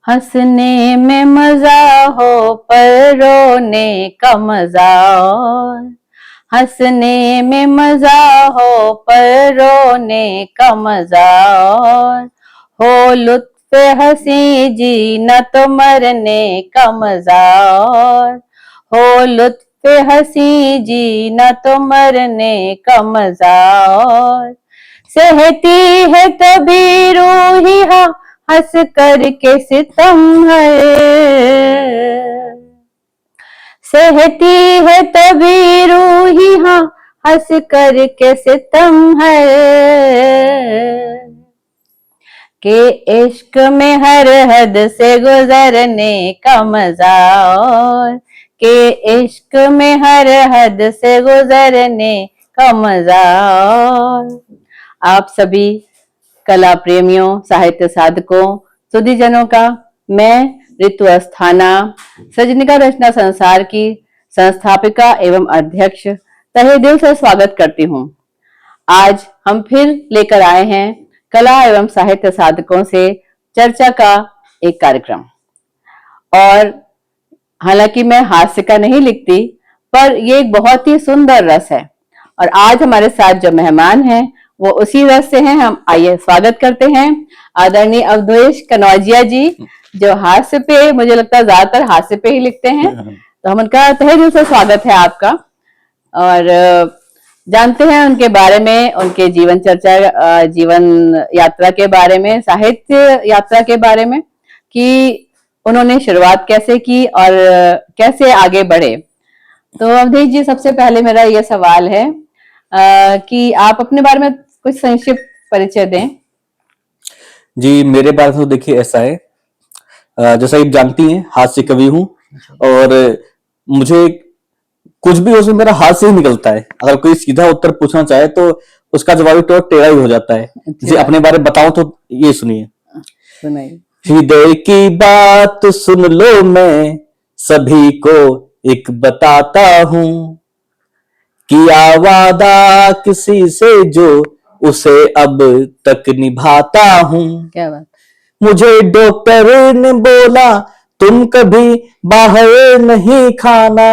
हंसने में मजा हो पर रोने का मजा और हंसने में मजा हो पर रोने का मजा और हो लुत्फ हंसी जीना तो मरने का मजा और हो लुत्फ हंसी जीना तो मरने का मजा और सहती है तभी रूहिया हंस करके सितम है सहती है तभी रूहिया हंस करके सितम है के इश्क में हर हद से गुजरने का मजा और के इश्क में हर हद से गुजरने का मजा और आप सभी कला प्रेमियों, साहित्य साधकों, सुधीजनों का मैं ऋतु अस्थाना सजनिका रचना संसार की संस्थापिका एवं अध्यक्ष तहे दिल से स्वागत करती हूँ। आज हम फिर लेकर आए हैं कला एवं साहित्य साधकों से चर्चा का एक कार्यक्रम और हालांकि मैं हास्य का नहीं लिखती पर ये एक बहुत ही सुंदर रस है और आज हमारे साथ जो मेहमान हैं वो उसी रस से हैं। हम आइए स्वागत करते हैं आदरणीय अवधेश कनौजिया जी जो हास्य पे मुझे लगता है ज्यादातर हास्य पे ही लिखते हैं, तो हम उनका तहे दिल से स्वागत है आपका और जानते हैं उनके बारे में, उनके जीवन चर्चा, जीवन यात्रा के बारे में, साहित्य यात्रा के बारे में कि उन्होंने शुरुआत कैसे की और कैसे आगे बढ़े। तो अवधेश जी सबसे पहले मेरा ये सवाल है कि आप अपने बारे में कुछ संक्षिप्त परिचय दें। जी मेरे बारे में तो देखिए ऐसा है, जैसा आप जानती हैं हास्य कवि हूँ और मुझे कुछ भी उसमें मेरा हाथ से ही निकलता है। अगर कोई सीधा उत्तर पूछना चाहे तो उसका जवाब तो टेढ़ा ही हो जाता है। जैसे अपने बारे में बताऊं तो ये सुनिए। हृदय की बात सुन लो मैं सभी को एक बताता हूँ, किया वादा किसी से जो उसे अब तक निभाता हूँ। क्या बात। मुझे डॉक्टर ने बोला तुम कभी बाहर नहीं खाना,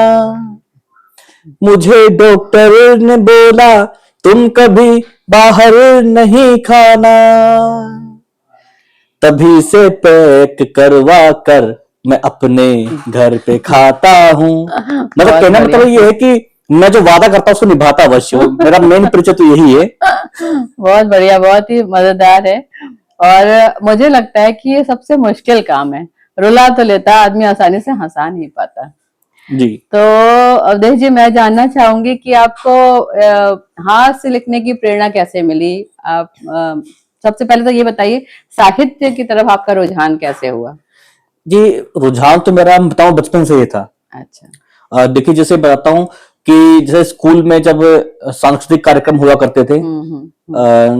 मुझे डॉक्टर ने बोला तुम कभी बाहर नहीं खाना, तभी से पैक करवा कर मैं अपने घर पे खाता हूँ। मतलब कहना मतलब ये है कि मैं जो वादा करता हूँ उसको निभाता अवश्य हूँ। मेरा मेन परिचय तो यही है। बहुत बढ़िया, बहुत ही मजेदार है और मुझे लगता है कि ये सबसे मुश्किल काम है। रुला तो लेता आदमी, आसानी से हंसा नहीं पाता जी। तो अवधेश जी मैं जानना चाहूंगी कि आपको हास्य लिखने की प्रेरणा कैसे मिली। आप सबसे पहले तो ये बताइए साहित्य की तरफ आपका रुझान कैसे हुआ। जी रुझान तो मेरा बताऊं बचपन से ही था। अच्छा। देखिए जैसे बताता हूँ कि जैसे स्कूल में जब सांस्कृतिक कार्यक्रम हुआ करते थे,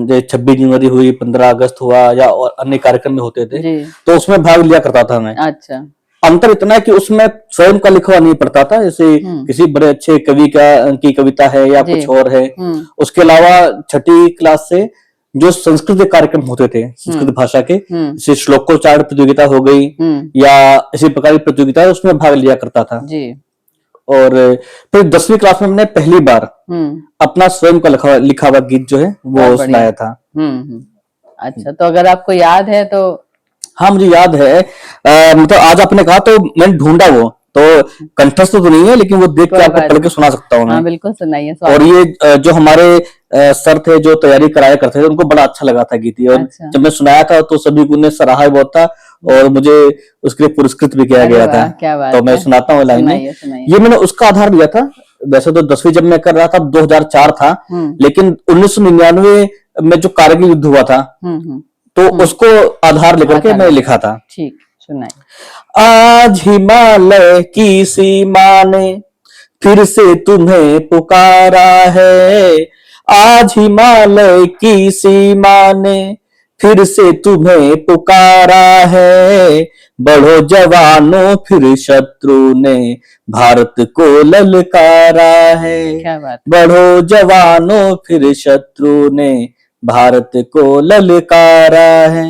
जैसे 26 जनवरी हुई, 15 अगस्त हुआ या और अन्य कार्यक्रम में होते थे तो उसमें भाग लिया करता था मैं। अच्छा। अंतर इतना है कि उसमें स्वयं का लिखा नहीं पड़ता था, जैसे किसी बड़े अच्छे कवि की कविता है या कुछ और है। उसके अलावा छठी क्लास से जो संस्कृत कार्यक्रम होते थे संस्कृत भाषा के, जैसे श्लोकोच्चारण प्रतियोगिता हो गई या इसी प्रकार की प्रतियोगिता है, उसमें भाग लिया करता था जी। और फिर 10वीं क्लास में मैंने पहली बार अपना स्वयं का लिखा हुआ गीत जो है वो सुनाया था। अच्छा, तो अगर आपको याद है तो। हाँ मुझे याद है, मतलब आज आपने कहा तो मैंने ढूंढा वो, तो कंठस्थ तो नहीं है लेकिन वो देख के आपको पढ़ के सुना सकता हूँ मैं। हाँ, बिल्कुल सुनाइए। और ये जो हमारे सर थे जो तैयारी कराया करते थे उनको बड़ा अच्छा लगा था गीत, और अच्छा। जब मैं सुनाया था तो सभी को ने सराहा बहुत था और मुझे उसके लिए पुरस्कृत भी किया गया था। क्या बात तो मैं सुनाता हूँ लाइन में। ये मैंने उसका आधार लिया था, वैसे तो 10वीं जब मैं कर रहा था 2004 था, लेकिन 1999 में जो कारगिल युद्ध हुआ था तो उसको आधार लेकर के मैं लिखा था। ठीक, सुनाइए। आज हिमालय की सीमा ने फिर से तुम्हें पुकारा है, आज हिमालय की सीमा ने फिर से तुम्हें पुकारा है, बढ़ो जवानों फिर शत्रु ने भारत को ललकारा है। क्या बात। बढ़ो जवानों फिर शत्रु ने भारत को ललकारा है।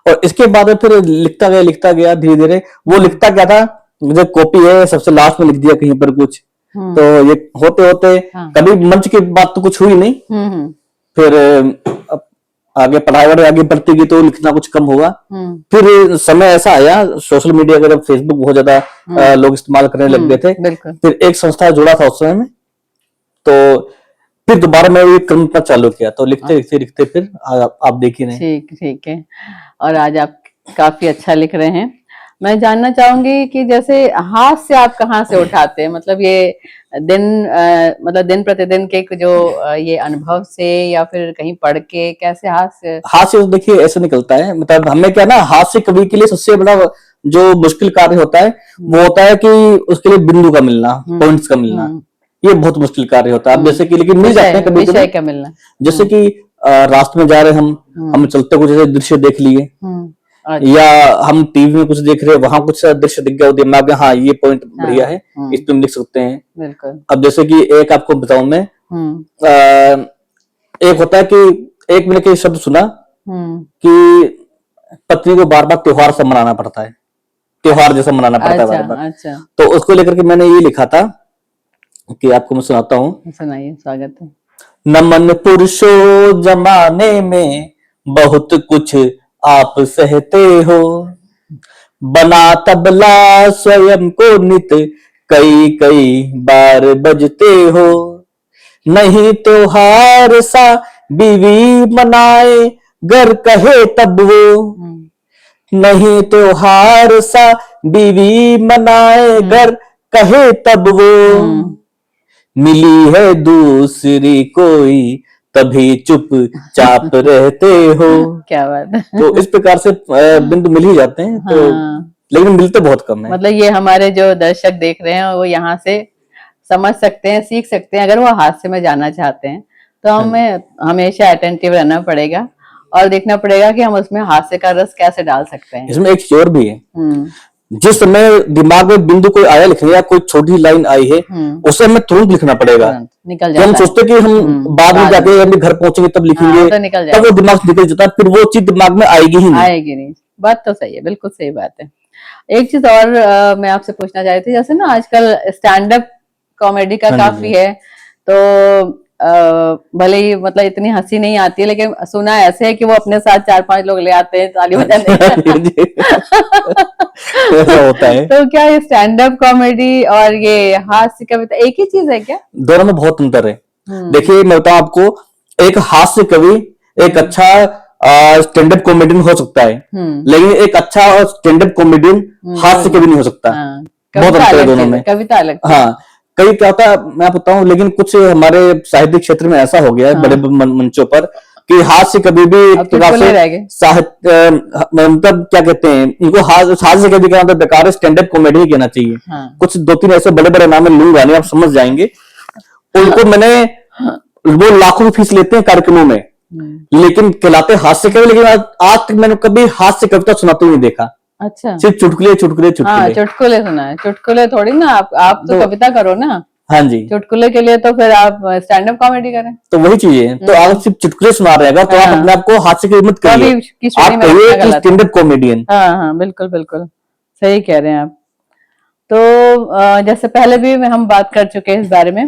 और इसके बाद में फिर लिखता गया धीरे धीरे। वो लिखता क्या था, मुझे कॉपी है, सबसे लास्ट में लिख दिया कहीं पर कुछ। तो ये होते होते हाँ। कभी मंच की बात तो कुछ हुई नहीं। फिर अब आगे पढ़ाई वढ़ाई आगे बढ़ती गई तो लिखना कुछ कम हुआ। फिर समय ऐसा आया, सोशल मीडिया का जब फेसबुक बहुत ज्यादा लोग इस्तेमाल करने लग गए थे, फिर एक संस्था जुड़ा था उस समय में, तो फिर दोबारा मैं ये क्रम पर चालू किया, तो लिखते फिर आप देखिए नहीं। ठीक है। और आज आप काफी अच्छा लिख रहे हैं। मैं जानना चाहूंगी कि जैसे हास्य आप कहाँ से उठाते हैं, मतलब ये मतलब दिन प्रतिदिन के जो ये अनुभव से, या फिर कहीं पढ़ के, कैसे हास्य देखिए ऐसे निकलता है, मतलब हमें क्या ना, हास्य कवि के लिए सबसे बड़ा जो मुश्किल कार्य होता है वो होता है कि उसके लिए बिंदु का मिलना, पॉइंट्स का मिलना, ये बहुत मुश्किल कार्य होता है। अब जैसे कि लेकिन मिल जाते हैं कभी विषय का मिलना, जैसे कि रास्ते में जा रहे हम चलते कुछ ऐसे दृश्य देख लिए, या हम टीवी में कुछ देख रहे हैं, वहां कुछ दृश्य दिख गया दिमाग में, हाँ ये पॉइंट बढ़िया है, इस पे हम लिख सकते हैं। बिल्कुल। अब जैसे कि एक आपको बताऊं मैं, एक होता है कि एक मैंने कई शब्द सुना कि पत्नी को बार बार त्योहार सब मनाना पड़ता है, त्योहार जैसा मनाना पड़ता है बार बार। तो उसको लेकर के मैंने ये लिखा था कि आपको मैं सुनाता हूँ। सुनाइए, स्वागत है। नमन पुरुषों जमाने में बहुत कुछ आप सहते हो, बना तबला स्वयं को नित कई कई बार बजते हो, नहीं त्योहार सा बीवी मनाए घर कहे तब वो, नहीं त्योहार सा बीवी मनाए घर कहे तब वो, मिली है दूसरी कोई तभी चुप चाप रहते हो। क्या बात है। तो इस प्रकार से बिंदु मिल ही जाते हैं। तो लेकिन मिलते बहुत कम है। मतलब ये हमारे जो दर्शक देख रहे हैं वो यहाँ से समझ सकते हैं, सीख सकते हैं। अगर वो हास्य में जाना चाहते हैं तो हमें हमेशा अटेंटिव रहना पड़ेगा और देखना पड़ेगा कि हम उसमें हास्य का रस कैसे डाल सकते हैं। इसमें एक चीज और भी है, जिस समय दिमाग में बिंदु कोई आया लिखने या कोई छोटी लाइन आई है, उसे हमें तुरंत लिखना पड़ेगा। निकल जाता हम सोचते कि हम बाद में जाके अपने घर पहुंचेंगे तब लिखेंगे, तब वो दिमाग से निकल जाता है, फिर वो चीज दिमाग में आएगी ही नहीं। बात तो सही है, बिल्कुल सही बात है। एक चीज और मैं आपसे पूछना चाहती थी, जैसे ना आजकल स्टैंड अप कॉमेडी का काफी है, तो भले ही मतलब इतनी हंसी नहीं आती है, लेकिन सुना ऐसे है कि वो अपने साथ 4-5 लोग ले आते हैं ताली बजाने। ऐसा होता है। तो क्या ये स्टैंड अप कॉमेडी और ये हास्य कविता एक ही चीज है क्या? दोनों में बहुत अंतर है। देखिए मैं बताऊं आपको, एक हास्य कवि एक अच्छा स्टैंड अप कॉमेडियन हो सकता है, लेकिन एक अच्छा स्टैंड अप कॉमेडियन हास्य कवि नहीं हो सकता। बहुत अंतर है दोनों में। कविता अलग। हाँ, कई क्या होता है मैं बताऊं, लेकिन कुछ हमारे साहित्यिक क्षेत्र में ऐसा हो गया है बड़े मंचों पर कि हास्य कभी भी एक प्रकार से साहित्य, मतलब क्या कहते हैं इनको, हास्य कभी का मतलब बेकार स्टैंड अप कॉमेडी ही कहना चाहिए। कुछ 2-3 ऐसे बड़े बड़े नाम लूंगा नहीं, आप समझ जाएंगे। उनको मैंने, वो लाखों फीस लेते हैं कार्यक्रमों में, लेकिन कहलाते हास्य कवि, लेकिन आज तक मैंने कभी हास्य कविता सुनाते हुए देखा। अच्छा, सिर्फ चुटकुले चुटकुले चुटकुले। हाँ, चुटकुले सुना है। चुटकुले थोड़ी ना, आप तो कविता करो ना। हाँ जी, चुटकुले के लिए तो फिर आप स्टैंड अप कॉमेडी करें। तो वही चीज है। तो आप सिर्फ चुटकुले सुना रहे हैं तो आप अपने आप को हास्य की मत करिए, आप कहिए कि स्टैंड अप कॉमेडियन। हाँ, बिल्कुल बिल्कुल सही कह रहे हैं आप। तो जैसे पहले भी हम बात कर चुके हैं इस बारे में,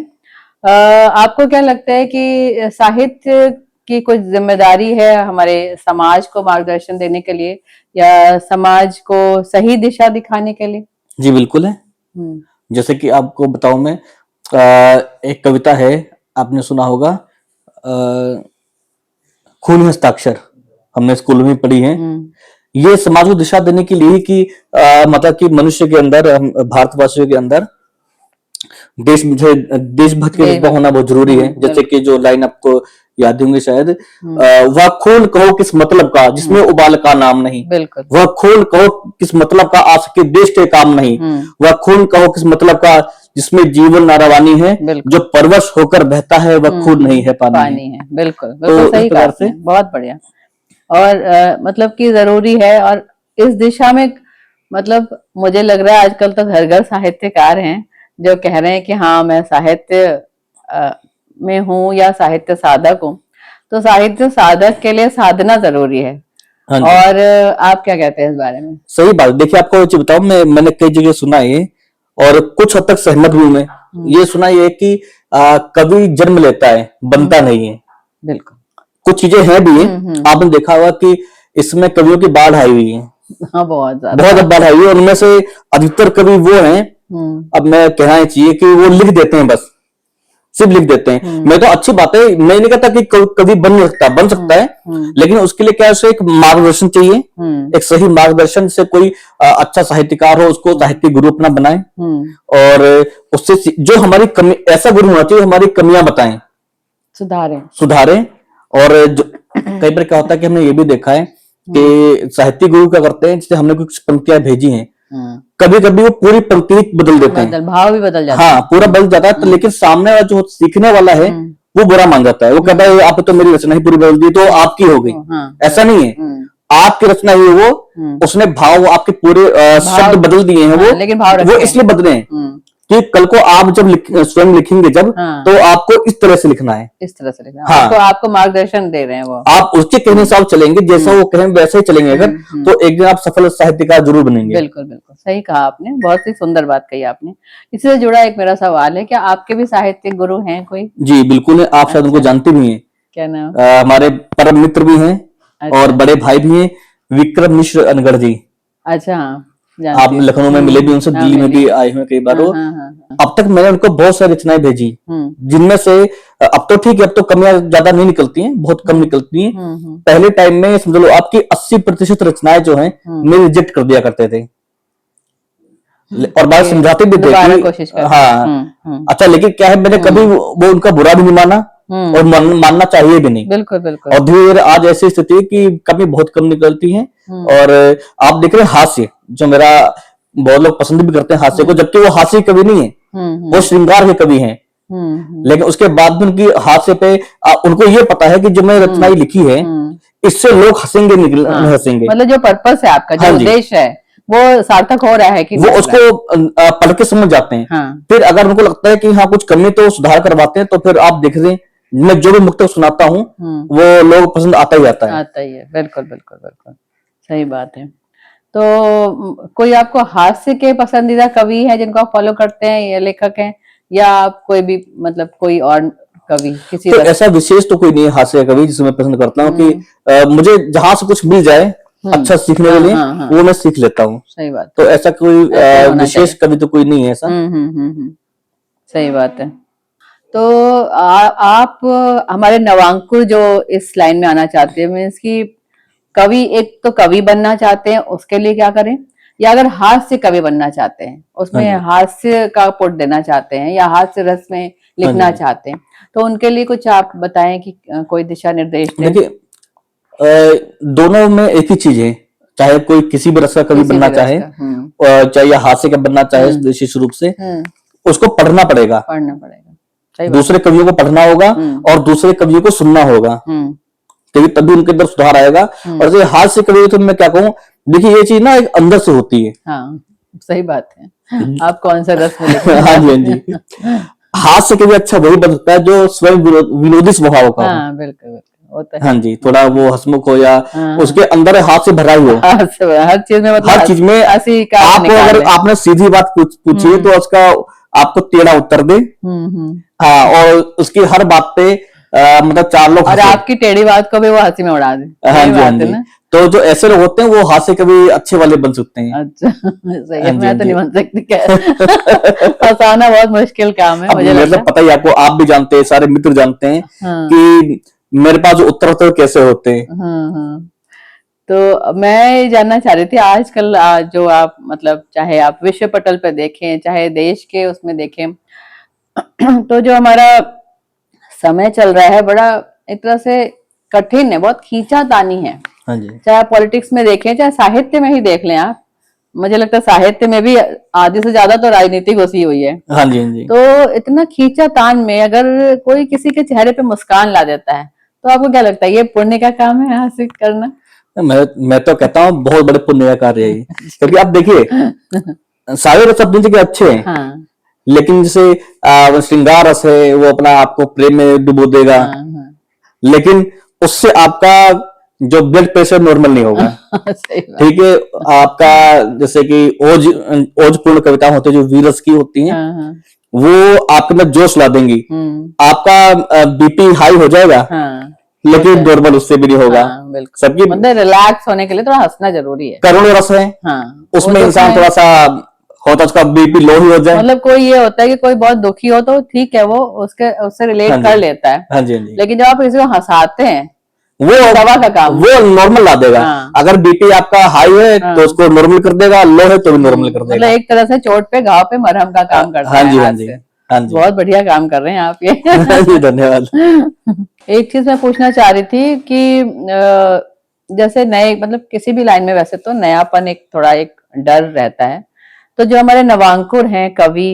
आपको क्या लगता है कि साहित्य की कोई जिम्मेदारी है हमारे समाज को मार्गदर्शन देने के लिए, या समाज को सही दिशा दिखाने के लिए? जी बिल्कुल है। जैसे कि आपको बताऊं मैं, एक कविता है, आपने सुना होगा, खूनी हस्ताक्षर, हमने स्कूल में पढ़ी है। ये समाज को दिशा देने के लिए कि मतलब कि मनुष्य के अंदर, भारतवासियों के अंदर देशभक्त का जज्बा होना बहुत जरूरी है। जैसे कि जो लाइन आपको याद होंगे शायद, वह खून कहो किस मतलब का जिसमें उबाल का नाम नहीं, वह खून कहो किस मतलब का आ सके देश के काम नहीं, वह खून कहो किस मतलब का जिसमें जीवन नारावानी है, जो परवश होकर बहता है वह खून नहीं है पानी है। बिल्कुल बिल्कुल सही कहा आपने, बहुत बढ़िया। और मतलब कि जरूरी है, और इस दिशा में मतलब मुझे लग रहा है आजकल तो घर घर साहित्यकार हैं जो कह रहे हैं कि हाँ मैं साहित्य में हूँ या साहित्य साधक हूँ। तो साहित्य साधक के लिए साधना जरूरी है, हाँ जी। और आप क्या कहते हैं इस बारे में? सही बात। देखिए आपको एक चीज बताऊं, मैंने कई जगह सुना है ये, और कुछ हद तक सहमत भी हूं मैं। ये सुना ये कि कवि जन्म लेता है, बनता नहीं है। बिल्कुल। कुछ चीजें हैं भी है। आपने देखा होगा कि इसमें कवियों की बाढ़ आई हुई है, हाँ, बहुत ज्यादा। बहुत बाढ़ आई हुई है। उनमें से अधिकतर कवि वो हैं, अब मैं कहना ही चाहिए कि वो लिख देते हैं, बस सिर्फ लिख देते हैं। मैं तो अच्छी बात है, मैं नहीं कहता कि कवि बन सकता, बन सकता है, लेकिन उसके लिए क्या है, उसे एक मार्गदर्शन चाहिए, एक सही मार्गदर्शन से कोई अच्छा साहित्यकार हो, उसको साहित्य गुरु अपना बनाए, और उससे जो हमारी कमी, ऐसा गुरु होना चाहिए हमारी कमियां बताएं, सुधारें। और कई बार क्या होता है कि हमने ये भी देखा है कि साहित्य गुरु क्या करते हैं, जैसे हमने कुछ पंक्तियां भेजी हैं, कभी कभी वो पूरी पंक्ति बदल देते हैं, भाव भी बदल जाता है। हाँ, पूरा बदल जाता है। तो लेकिन सामने वाला जो सीखने वाला है वो बुरा मान जाता है, वो कहता है आप तो मेरी रचना ही पूरी बदल दी, तो आपकी हो गई। ऐसा नहीं है, आपकी रचना ही वो, उसने भाव, आपके पूरे शब्द बदल दिए हैं, वो लेकिन भाव वो इसलिए बदले हैं कि कल को आप जब स्वयं लिखेंगे जब, तो आपको इस तरह से लिखना है, इस तरह से लिखना। हाँ, आपको मार्गदर्शन दे रहे हैं वो, आप उसके कहने से आप चलेंगे, जैसा वो कहें वैसे ही चलेंगे अगर, तो एक दिन आप सफल साहित्यकार जरूर बनेंगे। बिल्कुल बिल्कुल सही कहा आपने, बहुत ही सुंदर बात कही आपने। इससे जुड़ा एक मेरा सवाल है, क्या आपके भी साहित्यिक गुरु हैं कोई? जी बिल्कुल है, आप शायद उनको जानते भी हैं। क्या नाम? हमारे परम मित्र भी हैं, और बड़े भाई भी हैं, विक्रम मिश्र अनगढ़ जी। अच्छा, आप लखनऊ में मिले भी उनसे, दिल्ली में भी आए हुए कई बार। अब तक मैंने उनको बहुत सारी रचनाएं भेजी, जिनमें से अब तो ठीक है, अब तो कमियां ज्यादा नहीं निकलती हैं, बहुत कम निकलती हैं। पहले टाइम में समझ लो आपकी 80% रचनाएं जो हैं मैं रिजेक्ट कर दिया करते थे, और बात समझाते भी थे, कोशिश करते। हाँ, अच्छा, लेकिन क्या है, मैंने कभी वो उनका बुरा भी नहीं माना, और मानना चाहिए भी नहीं। बिल्कुल बिल्कुल। और धीरे धीरे आज ऐसी स्थिति है कि कमी बहुत कम निकलती है। और आप देख रहे हैं हास्य, जो मेरा बहुत लोग पसंद भी करते हैं हास्य को, जबकि वो हास्य कवि नहीं है, वो श्रृंगार के कवि हैं। लेकिन उसके बाद भी उनकी हास्य पे उनको ये पता है कि जो मैं रचनाएं लिखी है, इससे लोग हंसेंगे, हंसेंगे। मतलब जो पर्पस है आपका, जो उद्देश्य है, वो सार्थक हो रहा है कि वो उसको पढ़ के समझ जाते हैं। फिर अगर उनको लगता है कि हाँ कुछ कमी, तो सुधार करवाते हैं। तो फिर आप देख रहे हैं, मैं जो भी मुक्तक सुनाता हूँ वो लोग पसंद आता ही आता है। बिल्कुल बिल्कुल बिल्कुल सही बात है। तो कोई आपको हास्य के पसंदीदा कवि है जिनको आप फॉलो करते हैं, या लेखक हैं, या आप कोई भी, मतलब कोई और कवि किसी तो ऐसा विशेष तो कोई नहीं है हास्य कवि जिसे मैं पसंद करता हूँ, कि मुझे जहां से कुछ मिल जाए अच्छा सीखने के लिए, वो मैं सीख लेता हूँ। सही बात। तो ऐसा कोई विशेष कवि तो कोई नहीं है ऐसा। सही बात है। तो आप हमारे नवांकुर जो इस लाइन में आना चाहते हैं, मीन्स की कवि, एक तो कवि बनना चाहते हैं, उसके लिए क्या करें? या अगर हास्य कवि बनना चाहते हैं, उसमें हास्य का पुट देना चाहते हैं, या हास्य रस में लिखना चाहते हैं, तो उनके लिए कुछ आप बताएं कि कोई दिशा निर्देश दें। देखिए, दोनों में एक ही चीज है, चाहे कोई किसी भी रस का कवि बनना चाहे, चाहे हास्य का बनना चाहे, विशेष रूप से उसको पढ़ना पड़ेगा, दूसरे कवियों को पढ़ना होगा, और दूसरे कवियों को सुनना होगा, क्योंकि तभी उनके अंदर सुधार आएगा। और जो हास्य कवि, तो मैं क्या कहूँ, देखिए ये चीज ना एक अंदर से होती है। हाँ, सही बात है। आप कौन सा रस में लिखते हैं? हाँ जी, हाँ जी। हास्य कवि अच्छा वही बन सकता है जो स्वयं विनोदी स्वभाव का हो। हाँ, बिल्कुल। हाँ जी, थोड़ा वो हंसमुख हो, या उसके अंदर हाथ से भरा ही हो, हर चीज में, मतलब हर चीज में। आप अगर आपने सीधी बात पूछी है, तो उसका आपको टेढ़ा उत्तर दे, हाँ, और उसकी हर बात पे मतलब 4 लोग, और आपकी टेढ़ी बात को भी वो हंसी में उड़ा दे। हाँ जी, हाँ जी। तो जो ऐसे लोग होते हैं वो हास्य कवि अच्छे वाले बन सकते हैं। अच्छा, सही है। मैं तो नहीं बन सकती, क्या हंसाना बहुत मुश्किल काम है, मुझे मतलब पता ही आपको, आप भी जानते हैं, सारे मित्र जानते हैं कि मेरे पास उत्तर कैसे होते हैं। तो मैं जानना चाह रही थी, आजकल जो आप, मतलब चाहे आप विश्व पटल पे देखें, चाहे देश के उसमें देखें, तो जो हमारा समय चल रहा है, बड़ा एक तरह से कठिन है, बहुत खींचातानी है। हाँ जी। चाहे आप पॉलिटिक्स में देखें, चाहे साहित्य में ही देख लें आप, मुझे लगता है साहित्य में भी आधे से ज्यादा तो राजनीति घुसी हुई है। हाँ जी, हाँ जी। तो इतना खींचातान में अगर कोई किसी के चेहरे पे मुस्कान ला देता है, तो आपको क्या लगता है, ये पुण्य का काम है हासिल करना? मैं तो कहता हूँ बहुत बड़े पुण्य का कार्य है, क्योंकि आप देखिए सारे रस अपनी जगह अच्छे हैं। हाँ। लेकिन जैसे श्रृंगार रस है, वो अपना आपको प्रेम में डुबो देगा। हाँ। लेकिन उससे आपका जो ब्लड प्रेशर नॉर्मल नहीं होगा। सही बात। ठीक है, आपका जैसे कि ओज ओजपूर्ण कविता होती है जो वीरस की होती हैं, हाँ हाँ। वो आपके में जोश ला देंगी। आपका बीपी हाई हो जाएगा, हाँ लेकिन नॉर्मल उससे भी नहीं होगा। हाँ बिल्कुल, सबकी मतलब रिलैक्स होने के लिए थोड़ा हंसना जरूरी है। करुण रस है, हाँ उसमें इंसान थोड़ा सा होता उसका बीपी लो ही हो जाए। मतलब कोई ये होता है कि कोई बहुत दुखी हो तो ठीक है, वो उससे रिलेट हाँ जी, कर लेता है। हाँ जी, हाँ जी। लेकिन जब आप किसी को हंसाते हैं वो दवा का काम, वो नॉर्मल ला देगा। हाँ। अगर बीपी आपका हाई है हाँ। तो उसको नॉर्मल कर देगा, लो है तो भी नॉर्मल कर मतलब देगा। एक तरह से चोट पे घाव पे मरहम का काम करता हाँ है जी, हाँ हाथ जी, से। हाँ जी। बहुत बढ़िया काम कर रहे हैं आप ये। हाँ जी, धन्यवाद। एक चीज मैं पूछना चाह रही थी कि जैसे नए मतलब किसी भी लाइन में वैसे तो नयापन एक थोड़ा एक डर रहता है, तो जो हमारे नवांकुर हैं कवि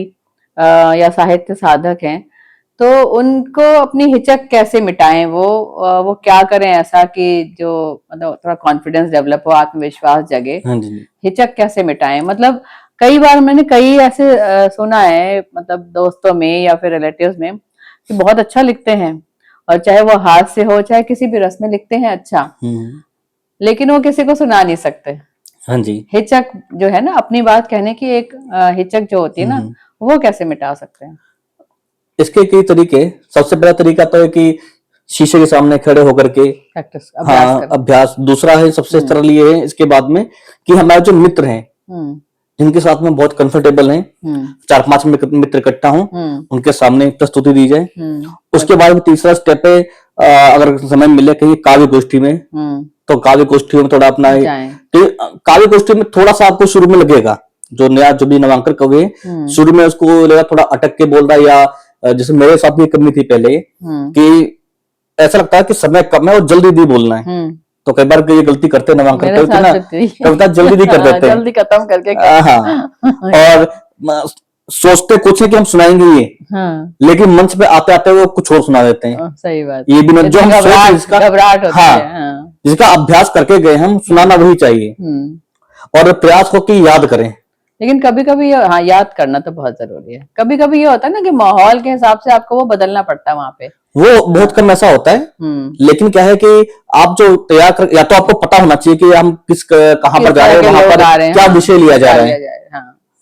या साहित्य साधक हैं, तो उनको अपनी हिचक कैसे मिटाएं, वो क्या करें ऐसा कि जो मतलब थोड़ा कॉन्फिडेंस डेवलप हो, आत्मविश्वास जगे। हाँ जी, हिचक कैसे मिटाएं, मतलब कई बार मैंने कई ऐसे सुना है मतलब दोस्तों में या फिर रिलेटिव्स में कि बहुत अच्छा लिखते हैं, और चाहे वो हास्य हो चाहे किसी भी रस में लिखते हैं अच्छा, लेकिन वो किसी को सुना नहीं सकते। हाँ जी। हिचक जो है ना, अपनी बात कहने की एक हिचक जो होती है ना, वो कैसे मिटा सकते हैं? इसके कई तरीके। सबसे पहला तरीका तो है कि शीशे के सामने खड़े होकर के प्रैक्टिस, अभ्यास हाँ करें। अभ्यास। दूसरा है सबसे सरल ये है इसके बाद में कि हमारे जो मित्र हैं जिनके साथ में बहुत कंफर्टेबल हैं, 4-5 मित्र इकट्ठा हों, उनके सामने प्रस्तुति दी जाए। उसके बाद में तीसरा स्टेप है, अगर समय मिले कहीं काव्य गोष्ठी में, तो काव्य गोष्ठी में थोड़ा अपना तो काव्य गोष्ठी में थोड़ा सा आपको शुरू में लगेगा, जो नया जो भी नवांकर कवि है शुरू में उसको लगा थोड़ा अटक के बोल रहा है, या जैसे मेरे साथ भी करनी थी पहले कि ऐसा लगता है कि समय कम है और जल्दी दी बोलना है। तो कई बार ये गलती करते हैं नवांकर कवि ना, कविता जल्दी दी कर देते हैं, जल्दी खत्म करके हाँ। और सोचते कुछ है कि हम सुनाएंगे ये, लेकिन मंच पे आते आते वो कुछ और सुना देते हैं। सही बात। ये भी जो हम घबराहट होती हाँ, है, जिसका अभ्यास करके गए हम सुनाना वही चाहिए, और प्रयास हो कि याद करें। लेकिन कभी कभी हाँ याद करना तो बहुत जरूरी है। कभी कभी ये होता है ना कि माहौल के हिसाब से आपको वो बदलना पड़ता है वहां पे, वो बहुत कम ऐसा होता है। लेकिन क्या है कि आप जो तैयार कर, या तो आपको पता होना चाहिए कि हम कहाँ पर जा रहे हैं, वहां पर क्या विषय लिया जा रहा है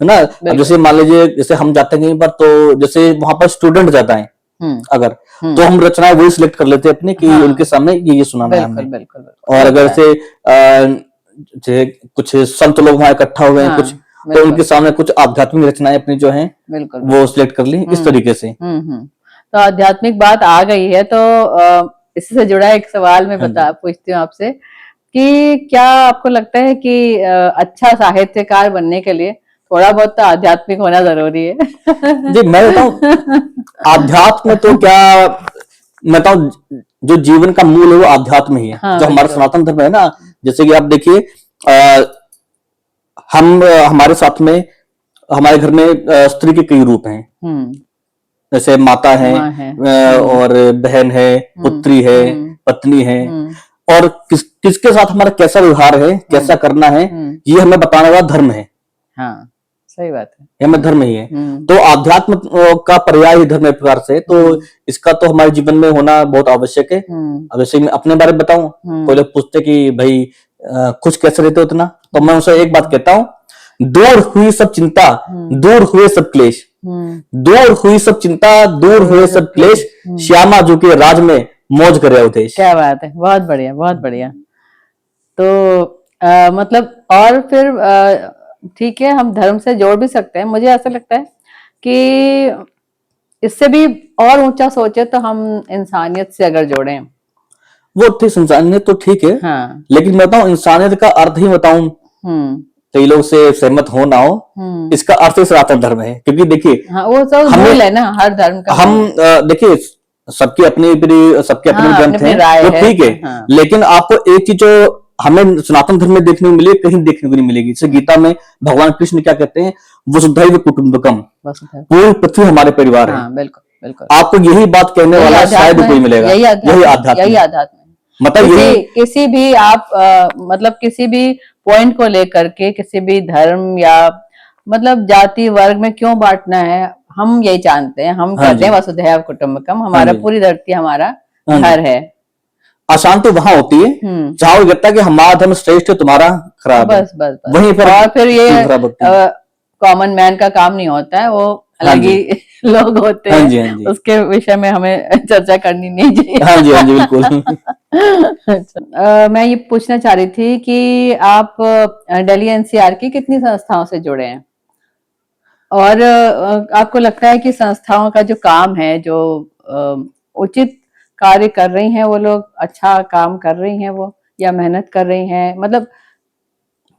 ना। अब जैसे मान लीजिए जैसे हम जाते हैं कहीं पर, तो जैसे वहां पर स्टूडेंट जाता है अगर, तो हम रचनाएं वही सिलेक्ट कर लेते हैं अपने कि उनके सामने ये सुनाना है हमें। और अगर से कुछ संत लोग वहां इकट्ठा हुए हैं कुछ, तो उनके सामने कुछ आध्यात्मिक रचनाएं अपनी जो हैं वो सिलेक्ट कर ली इस तरीके से। तो आध्यात्मिक बात आ गई है, तो इससे से जुड़ा एक सवाल मैं पूछती हूँ आपसे कि क्या आपको लगता है कि अच्छा साहित्यकार बनने के लिए थोड़ा बहुत तो आध्यात्मिक होना जरूरी है? जी मैं बताऊं, अध्यात्म तो क्या, मैं बताऊं जो जीवन का मूल है वो अध्यात्म ही है। जो हमारा सनातन धर्म है ना, जैसे कि आप देखिए हम हमारे साथ में हमारे घर में स्त्री के कई रूप हैं, जैसे माता है, और बहन है, पुत्री है, पत्नी है, और किसके साथ हमारा कैसा व्यवहार है, कैसा करना है, ये हमें बताने वाला धर्म है। हाँ सही बात है, ये हमें धर्म ही है। तो आध्यात्म का पर्याय ही धर्म एक प्रकार से, तो इसका तो हमारे जीवन में होना बहुत आवश्यक है। अब जैसे मैं अपने बारे में बताऊं, कोई लोग पूछते कि भाई खुश कैसे रहते हो इतना, तो मैं उनसे एक बात कहता हूँ, दूर हुई सब चिंता, दूर हुए सब क्लेश, दूर हुई सब चिंता, दूर हुए सब क्लेश, श्यामा जो के राज में मौज करे अवधेश। क्या बात है, बहुत बढ़िया बहुत बढ़िया। तो मतलब और फिर ठीक है, हम धर्म से जोड़ भी सकते हैं। मुझे ऐसा लगता है कि इससे भी और ऊंचा सोचे तो हम इंसानियत से अगर जोड़ें, वो ठीक इंसानियत तो ठीक है, हाँ। लेकिन मैं बताऊं इंसानियत का अर्थ ही बताऊं, कई लोग से सहमत हो ना हो, इसका अर्थ ही सनातन धर्म है। क्योंकि देखिए हाँ, वो सब मूल है ना हर धर्म का। हम देखिए सबके अपने ग्रंथ हैं, वो ठीक है, हाँ। लेकिन आपको एक चीज जो हमें सनातन धर्म में देखने को मिले, कहीं देखने को नहीं मिलेगी। जैसे गीता में भगवान कृष्ण क्या कहते हैं, वसुधैव कुटुंबकम, पूरी पृथ्वी हमारे परिवार है। बिल्कुल बिल्कुल, आपको यही बात कहने वाला शायद कोई मिलेगा। यही आध्यात्म, मतलब किसी भी आप मतलब किसी भी पॉइंट को लेकर के किसी भी धर्म या मतलब जाति वर्ग में क्यों बांटना है, हम यही जानते हैं। हम कहते हैं वसुधैव कुटुंबकम, हमारा पूरी धरती हमारा घर है। अशांति वहां होती है जहां वो कहता है कि हमारा धर्म श्रेष्ठ है, तुम्हारा खराब है। बस बस बस। वहीं पर और फिर ये खराब होती है। कॉमन मैन का काम नहीं होता है, वो हाँ अलग जी। ही लोग होते हाँ हैं, जी, हाँ जी। उसके विषय में हमें चर्चा करनी नहीं चाहिए। हाँ जी, हाँ जी, बिल्कुल। अच्छा, मैं ये पूछना चाह रही थी कि आप दिल्ली एनसीआर की कितनी संस्थाओं से जुड़े हैं, और आपको लगता है कि संस्थाओं का जो काम है, जो उचित कार्य कर रही हैं वो लोग, अच्छा काम कर रही हैं वो, या मेहनत कर रही हैं? मतलब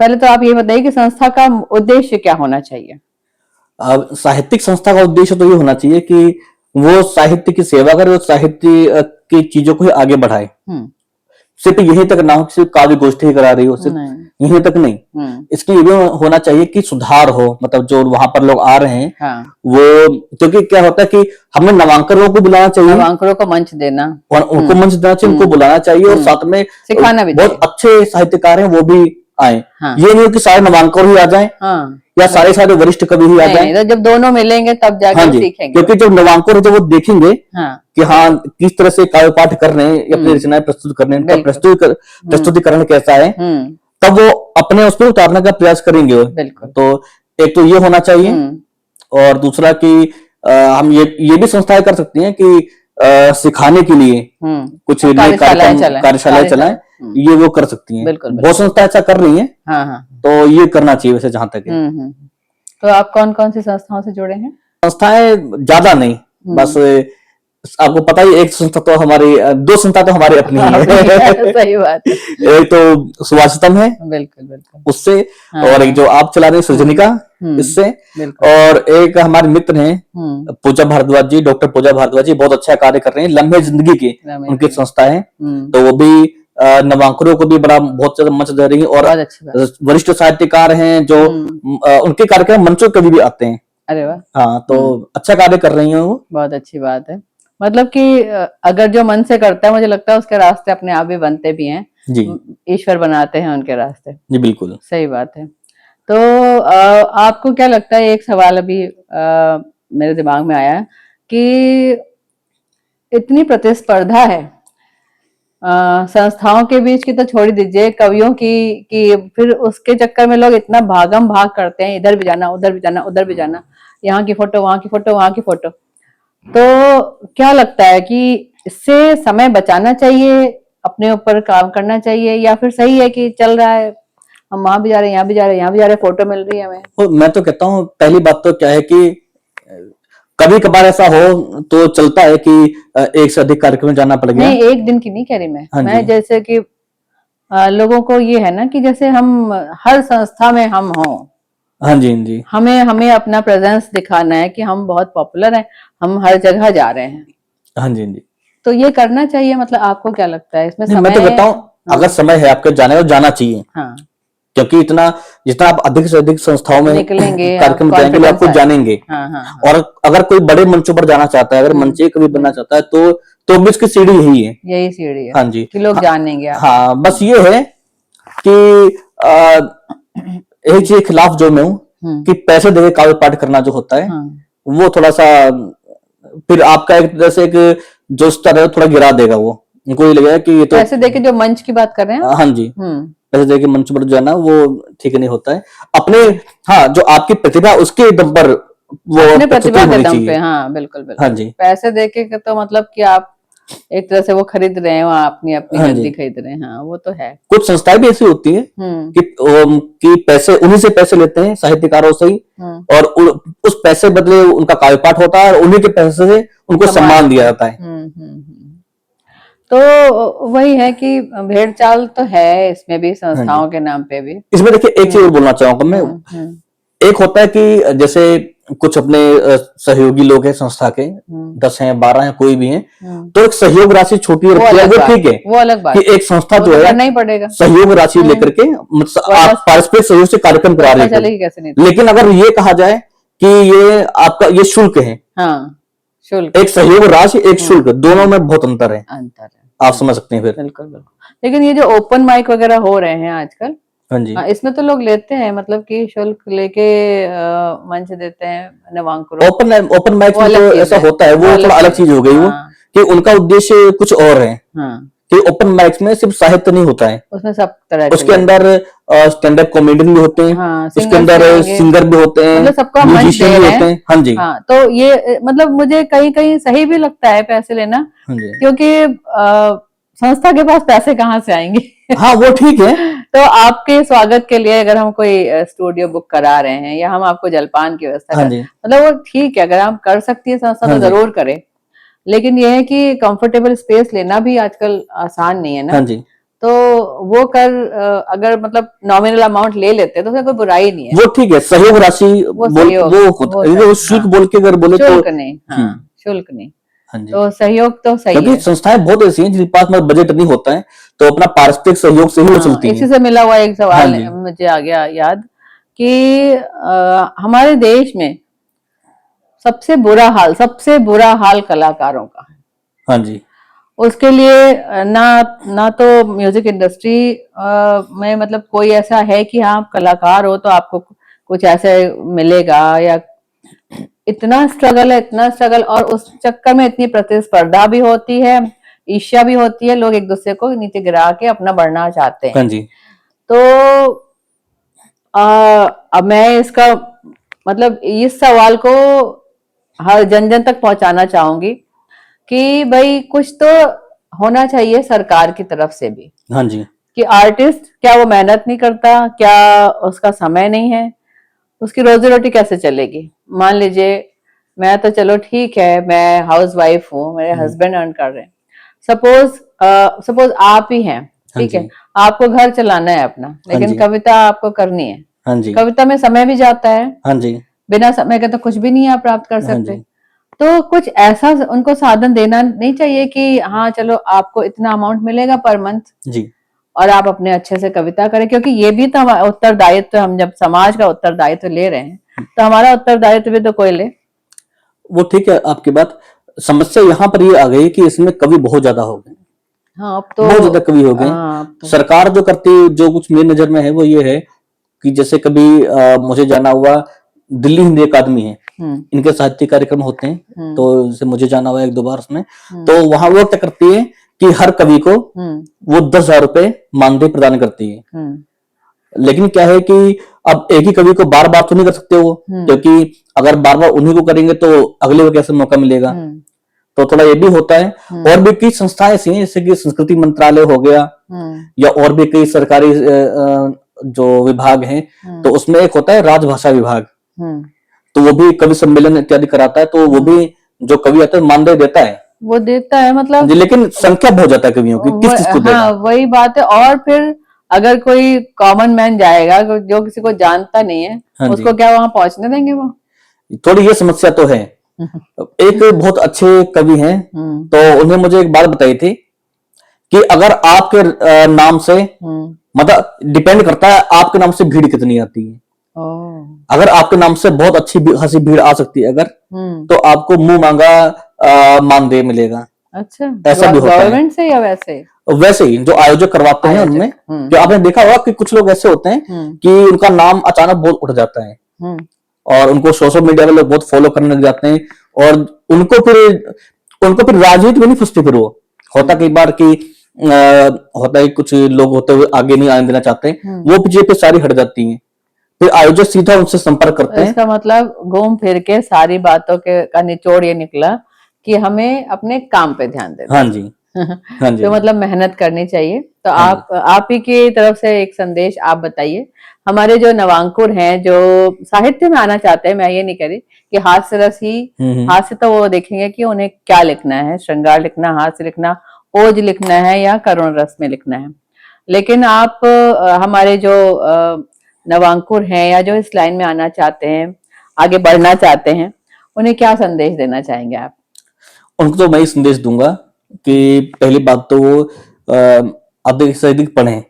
पहले तो आप ये बताइए कि संस्था का उद्देश्य क्या होना चाहिए? अब साहित्यिक संस्था का उद्देश्य तो ये होना चाहिए कि वो साहित्य की सेवा करे और साहित्य की चीजों को ही आगे बढ़ाए। सिर्फ यहीं तक ना हो, सिर्फ काव्य गोष्ठी ही करा रही हो, सिर्फ यहीं तक नहीं। इसके ये भी होना चाहिए कि सुधार हो, मतलब जो वहां पर लोग आ रहे हैं, हाँ। वो, क्योंकि क्या होता है कि हमें नवांकरों को बुलाना चाहिए, नवांकरों को मंच देना, और उनको मंच देना चाहिए, उनको बुलाना चाहिए, और साथ में सिखाना भी बहुत अच्छे साहित्यकार हैं वो भी आए। हाँ। ये नहीं हो कि सारे नवांकर ही आ जाएं, हाँ। या सारे वरिष्ठ कवि ही आ जाएं। तो जब दोनों मिलेंगे तब जाके हाँ वो जी, सीखेंगे। क्योंकि जब नवांकुर जब वो देखेंगे कि हाँ किस तरह से काव्य पाठ कर रहे हैं, अपनी रचनाएं प्रस्तुत कर रहे हैं, उनका प्रस्तुतिकरण कैसा है, तब वो अपने उस पर उतारने का प्रयास करेंगे। तो एक तो ये होना चाहिए, और दूसरा कि हम ये भी संस्थाएं कर सकती हैं कि सिखाने के लिए कुछ नए कार्यशालाएं चलाएं, ये वो कर सकती हैं। बहुत संस्था ऐसा कर रही हैं। तो ये करना चाहिए वैसे, जहां तक है। तो आप कौन कौन सी संस्थाओं से जुड़े हैं? संस्थाएं ज्यादा नहीं, बस आपको पता ही, एक संस्था तो हमारी, दो संस्था तो हमारी अपनी ही है। सही बात है। एक तो सुभाषितम है, बिल्कुल बिल्कुल, उससे, और एक जो आप चला रहे हैं सृजनिका, इससे, और एक हमारे मित्र हैं पूजा भारद्वाज जी, डॉक्टर पूजा भारद्वाज जी, बहुत अच्छा कार्य कर रहे हैं, लम्हे जिंदगी की उनकी संस्था है। तो वो भी नवांकुरों को भी बहुत ज्यादा मंच दे रही है, और वरिष्ठ साहित्यकार हैं जो उनके कार्यक्रम मंचों कभी भी आते हैं। अरे वाह। हाँ, तो अच्छा कार्य कर रही हैं वो। बहुत अच्छी बात है। मतलब कि अगर जो मन से करता है, मुझे लगता है उसके रास्ते अपने आप भी बनते भी हैं जी, ईश्वर बनाते हैं उनके रास्ते जी। बिल्कुल सही बात है। तो आपको क्या लगता है, एक सवाल अभी मेरे दिमाग में आया कि इतनी प्रतिस्पर्धा है संस्थाओं के बीच की, तो छोड़ दीजिए, कवियों की, कि फिर उसके चक्कर में लोग इतना भागम भाग करते हैं, इधर भी जाना, उधर भी जाना, उधर भी जाना, यहाँ की फोटो, वहां की फोटो, वहां की फोटो। तो क्या लगता है कि इससे समय बचाना चाहिए, अपने ऊपर काम करना चाहिए, या फिर सही है कि चल रहा है, हम वहां भी जा रहे हैं, यहाँ भी जा रहे हैं, यहाँ भी जा रहे हैं, फोटो मिल रही है हमें? तो मैं तो कहता हूँ, पहली बात तो क्या है कि कभी कभार ऐसा हो तो चलता है कि एक से अधिक कार्यक्रम में जाना पड़ गया। नहीं, एक दिन की नहीं कह रही मैं जैसे कि लोगों को ये है ना कि जैसे हम हर संस्था में हम हों। हाँ जी, हाँ जी। हमें अपना प्रेजेंस दिखाना है कि हम बहुत पॉपुलर हैं, हम हर जगह जा रहे हैं। हाँ जी, हाँ जी। तो ये करना चाहिए, मतलब आपको क्या लगता है इसमें? मैं तो कहता हूँ, अगर समय है आपके जाने, तो जाना चाहिए। हाँ। क्योंकि जितना आप अधिक से अधिक संस्थाओं में निकलेंगे, कार्यक्रम जाएंगे, आपको जानेंगे। हाँ। और अगर कोई बड़े मंचों पर जाना चाहता है, अगर मंचे कभी बनना चाहता है, तो भी इसकी सीढ़ी यही है। यही सीढ़ी है। हाँ जी, कि लोग जानेंगे। हाँ, बस ये है कि एक चीज के खिलाफ जो मैं हूँ, कि पैसे देके काव्य पाठ करना जो होता है, वो थोड़ा सा फिर आपका एक तरह से एक जो स्तर है थोड़ा गिरा देगा। वो उनको ये लगेगा कि ये तो पैसे देके जो मंच की बात कर रहे हैं। हाँ जी, पैसे देके मंच पर जो है ना, वो ठीक नहीं होता है। अपने, हाँ, जो आपकी प्रतिभा उसके दम पर, वो अपने प्रतिभा के दम पे। हाँ बिल्कुल बिल्कुल। हाँ जी। पैसे देके तो मतलब कि आप एक तरह से वो खरीद रहे हैं, अपनी गद्दी खरीद रहे हैं। हाँ, वो तो है। कुछ संस्थाएं भी ऐसी होती है कि पैसे उन्हीं से पैसे लेते हैं, साहित्यकारों से ही, और उस पैसे बदले उनका काव्य पाठ होता है, और उन्हीं के पैसे से उनको सम्मान दिया जाता है। तो वही है कि भेड़ चाल तो है इसमें भी, संस्थाओं के नाम पे भी। इसमें देखिए, एक चीज और बोलना चाहूंगा मैं। एक होता है कि जैसे कुछ अपने सहयोगी लोग हैं संस्था के, 10 हैं, 12 हैं, कोई भी हैं, तो एक सहयोग राशि छोटी रखी है, वो ठीक है, वो अलग बात कि एक संस्था जो है नहीं पड़ेगा सहयोग राशि लेकर के, आप पारस्परिक सहयोग से कार्यक्रम करा रहे हैं। लेकिन अगर ये कहा जाए कि ये आपका ये शुल्क है, शुल्क, एक सहयोग राशि, एक शुल्क, दोनों में बहुत अंतर है। आप समझ सकते हैं फिर। बिल्कुल बिल्कुल। लेकिन ये जो ओपन माइक वगैरह हो रहे हैं आजकल, हाँ जी, इसमें तो लोग लेते हैं, मतलब कि शुल्क लेके मंच देते हैं नवांकुरों। ओपन माइक में तो ऐसा होता है, वो थोड़ा अलग चीज हो गई। वो कि उनका उद्देश्य कुछ और है, तो ओपन माइक्स में सिर्फ साहित्य नहीं होता है, उसमें सब तरह के उसके लोग- अंदर स्टैंड अप कॉमेडियन भी होते हैं, हाँ, उसके singers अंदर भी होंगे। सिंगर भी होते हैं, मतलब सबको हम मंच म्यूजिशियन दे भी रहे होते हैं। हैं। हाँ जी, हाँ, तो ये मतलब मुझे कहीं कहीं सही भी लगता है पैसे लेना, हाँ जी, क्योंकि संस्था के पास पैसे कहाँ से आएंगे? हाँ वो ठीक है। तो आपके स्वागत के लिए अगर हम कोई स्टूडियो बुक करा रहे हैं या हम आपको जलपान की व्यवस्था हाँ कर, जी, मतलब वो ठीक है, अगर हम कर सकती है संस्था हाँ तो जी, जरूर करें। लेकिन ये है कि कंफर्टेबल स्पेस लेना भी आजकल आसान नहीं है ना। हाँ जी, तो वो कर अगर मतलब नॉमिनल अमाउंट ले लेते हैं तो उसमें कोई बुराई नहीं है। वो ठीक है, सहयोग राशि वो बोल सहयोग वो वो होता है, वो शुल्क हाँ, बोल के अगर बोले तो शुल्क नहीं, हाँ शुल्क नहीं, हाँ जी, तो सहयोग तो सही क्योंकि है। संस्थाएं बहुत ऐसी हैं जिनके पास में बजट नहीं होता है, तो अपना पारस्परिक सहयोग से ही वो हाँ, चलती इसी हैं। से मिला हुआ एक हाँ सवाल जी, मुझे आ गया याद कि हमारे देश में सबसे बुरा हाल कलाकारों का है। हाँ जी, उसके लिए ना ना तो म्यूजिक इंडस्ट्री में मतलब कोई ऐसा है कि हाँ आप कलाकार हो तो आपको कुछ ऐसे मिलेगा, या इतना स्ट्रगल है, इतना स्ट्रगल, और उस चक्कर में इतनी प्रतिस्पर्धा भी होती है, ईर्ष्या भी होती है, लोग एक दूसरे को नीचे गिरा के अपना बढ़ना चाहते हैं। हाँ जी, तो अब मैं इसका मतलब इस सवाल को हर जन जन तक पहुंचाना चाहूंगी कि भाई कुछ तो होना चाहिए सरकार की तरफ से भी, हाँ जी, कि आर्टिस्ट क्या वो मेहनत नहीं करता, क्या उसका समय नहीं है, उसकी रोजी रोटी कैसे चलेगी? मान लीजिए मैं तो चलो ठीक है, मैं हाउस वाइफ हूँ, मेरे हस्बैंड अर्न कर रहे हैं, सपोज आप ही हैं, हाँ ठीक है, जी, आपको घर चलाना है अपना, हाँ लेकिन जी, कविता आपको करनी है। हाँ जी, कविता में समय भी जाता है, हाँ जी, बिना समय के तो कुछ भी नहीं आप प्राप्त कर हाँ सकते। जी, तो कुछ ऐसा उनको साधन देना नहीं चाहिए कि हाँ चलो आपको इतना अमाउंट मिलेगा पर मंथ जी, और आप अपने अच्छे से कविता करें, क्योंकि ये भी तो हमारा उत्तरदायित्व, हम जब समाज का उत्तरदायित्व ले रहे हैं तो हमारा उत्तरदायित्व भी तो कोई ले। वो ठीक है आपकी बात। समस्या यहाँ पर ये आ गई कि इसमें कवि बहुत ज्यादा हो गए, हाँ अब तो बहुत ज्यादा कवि हो गए। हाँ अब तो सरकार जो करती, जो कुछ मेरी नजर में है वो ये है कि जैसे कभी मुझे जाना हुआ, दिल्ली हिंदी अकादमी है, इनके साहित्य कार्यक्रम होते हैं, तो जैसे मुझे जाना हुआ 1-2 बार उसमें, तो वहां वो क्या करती है कि हर कवि को वो 10,000 रुपए मानदेय प्रदान करती है। लेकिन क्या है कि अब एक ही कवि को बार बार तो नहीं कर सकते वो, क्योंकि अगर बार बार उन्हीं को करेंगे तो अगले को कैसे मौका मिलेगा, तो थोड़ा ये भी होता है। और भी कई संस्थाएं ऐसी हैं जैसे कि संस्कृति मंत्रालय हो गया, या और भी कई सरकारी जो विभाग हैं, तो उसमें एक होता है राजभाषा विभाग, तो वो भी कवि सम्मेलन इत्यादि कराता है, तो वो भी जो कवि आता है मानदेय देता है, वो देता है मतलब जी, लेकिन संख्या बहुत ज्यादा है कवियों की, किस किस को देगा? हाँ वही बात है। और फिर अगर कोई कॉमन मैन जाएगा जो किसी को जानता नहीं है, हाँ जी, उसको क्या वहां पहुंचने देंगे वो? थोड़ी ये समस्या तो है। एक बहुत अच्छे कवि हैं, तो उन्हें मुझे एक बात बताई थी कि अगर आपके नाम से, मतलब डिपेंड करता है आपके नाम से भीड़ कितनी आती है। अगर आपके नाम से बहुत अच्छी खासी भीड़ आ सकती है अगर, तो आपको मुंह मांगा मानदेय मिलेगा। अच्छा, ऐसा भी होता है। गवर्नमेंट से या वैसे? वैसे ही जो आयोजक करवाते हैं उनमें, जो आपने देखा होगा कि कुछ लोग ऐसे होते हैं कि उनका नाम अचानक बहुत उठ जाता है, और उनको सोशल मीडिया पे लोग बहुत फॉलो करने लग जाते हैं, और उनको फिर राजनीति में नहीं फंसते, फिर वो होता कई बार कि होता है कुछ लोग होते हुए आगे नहीं आने देना चाहते, वो पीछे पे सारी हट जाती हैं, फिर आयोजक सीधा उनसे संपर्क करते हैं। इसका मतलब घूम फिर के सारी बातों के का निचोड़ ये निकला कि हमें अपने काम पे ध्यान देना। हाँ जी, हाँ जी, तो मतलब मेहनत करनी चाहिए। तो हाँ आप ही की तरफ से एक संदेश आप बताइए, हमारे जो नवांकुर हैं जो साहित्य में आना चाहते हैं, मैं ये नहीं कह रही कि हास्य रस ही, हास्य तो वो देखेंगे कि उन्हें क्या लिखना है, श्रृंगार लिखना, हास्य लिखना, ओज लिखना है या करुण रस में लिखना है। लेकिन आप हमारे जो नवांकुर हैं या जो इस लाइन में आना चाहते हैं, आगे बढ़ना चाहते हैं, उन्हें क्या संदेश देना चाहेंगे आप? उनको तो मैं ही संदेश दूंगा कि पहली बात तो वो अधिक से अधिक पढ़ें।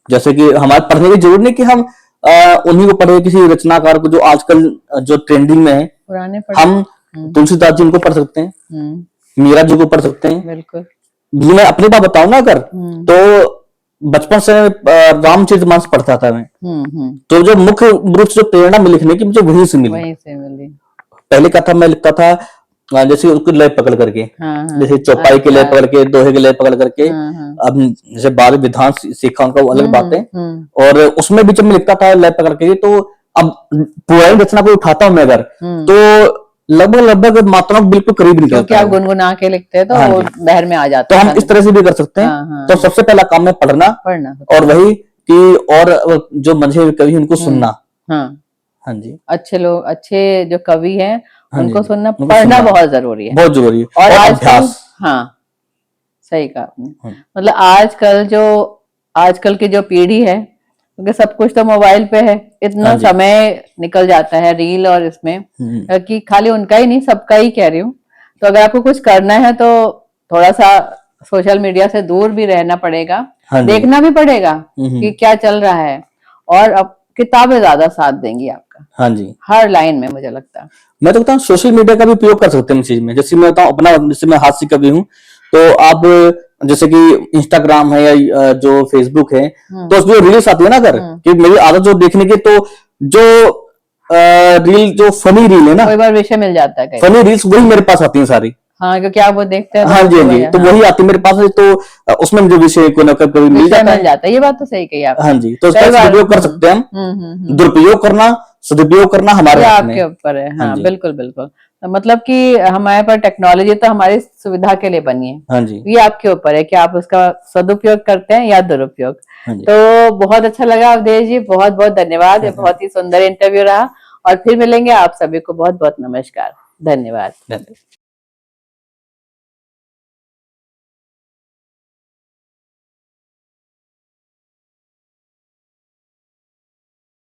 जैसे कि हमारे पढ़ने की जरूरत नहीं कि हम उन्हीं को पढ़े, किसी रचनाकार को जो आजकल जो ट्रेंडिंग में है, पुराने हम तुलसीदास जी को पढ़ सकते हैं, मीरा जी को पढ़ सकते हैं। बिल्कुल। मैं अपनी बात बताऊं ना अगर, तो बचपन से रामचरितमानस पढ़ता था मैं, तो जो मुख्य रूप से प्रेरणा में लिखने की मुझे वहीं से मिली। वहीं से मिली। पहले क्या था, मैं लिखता था जैसे उसको लय पकड़ करके, हाँ हाँ जैसे चौपाई के लय अच्छा पकड़ के, दोहे के लय पकड़ करके। हाँ हाँ अब जैसे बाद में विधान सीखा उनका, वो अलग बात है। हम्म और उसमें भी जब मैं लिखता था लय पकड़ के, तो अब पुरानी रचना को उठाता हूं मैं अगर, तो लगभग लगभग मात्राओं को बिल्कुल करीब क्योंकि निकलता आप है। गुनगुना के लिखते हैं तो हाँ वो जी। बहर में आ तो जाता है हम इस तरह से भी कर सकते हैं। हाँ हाँ तो सबसे पहला काम है पढ़ना, पढ़ना और वही कि और जो मंझे कवि उनको सुनना। हाँ हाँ जी, अच्छे लोग, अच्छे जो कवि हैं हाँ जी, उनको सुनना, उनको पढ़ना सुनना बहुत जरूरी है। बहुत जरूरी है, और और आजकल अभ्यास। हाँ सही कहा आपने। हाँ मतलब आजकल की जो पीढ़ी है, क्योंकि सब कुछ तो मोबाइल पे है, हाँ इतना जी। समय निकल जाता है रील और इसमें हम्म, कि खाली उनका ही नहीं सबका ही कह रही हूँ। तो अगर आपको कुछ करना है तो थोड़ा सा सोशल मीडिया से दूर भी रहना पड़ेगा, हाँ जी। देखना भी पड़ेगा कि क्या चल रहा है। और अब किताबें ज्यादा साथ देंगी आपका हाँ जी। हर लाइन में, मुझे लगता है। मैं तो कहता हूँ सोशल मीडिया का भी उपयोग कर सकते हैं इस चीज में। जैसे मैं बताऊँ अपना, जैसे मैं हाथ से कवि हूँ, तो आप जैसे कि इंस्टाग्राम है या जो फेसबुक है, तो उसमें रील्स आती है ना, अगर कि मेरी आदत जो देखने की, तो जो रील, जो फनी रील है ना, कोई बार विषय मिल जाता है कई बार। फनी रील्स वही मेरे पास आती हैं सारी। हाँ क्योंकि आप वो देखते हैं तो हाँ जी, हाँ जी, तो हाँ, वही आती है मेरे पास, तो उसमें मुझे विषय को ना कभी मिल विषय जाता मिल है। जाता है। ये बात तो सही कही हाँ आपने। जी, तो कई इसका बार सदुपयोग कर सकते हैं हम। दुरुपयोग करना, सदुपयोग करना हमारे ये हाथ में आपके है। ऊपर है। हाँ हाँ जी, बिल्कुल बिल्कुल। तो मतलब कि हमारे पर टेक्नोलॉजी तो हमारी सुविधा के लिए बनी है, हाँ जी, ये आपके ऊपर है कि आप उसका सदुपयोग करते हैं या दुरुपयोग। हाँ जी। तो बहुत अच्छा लगा अवधेश जी, बहुत बहुत धन्यवाद। ये बहुत ही सुंदर इंटरव्यू रहा, और फिर मिलेंगे। आप सभी को बहुत बहुत नमस्कार, धन्यवाद। धन्यवाद।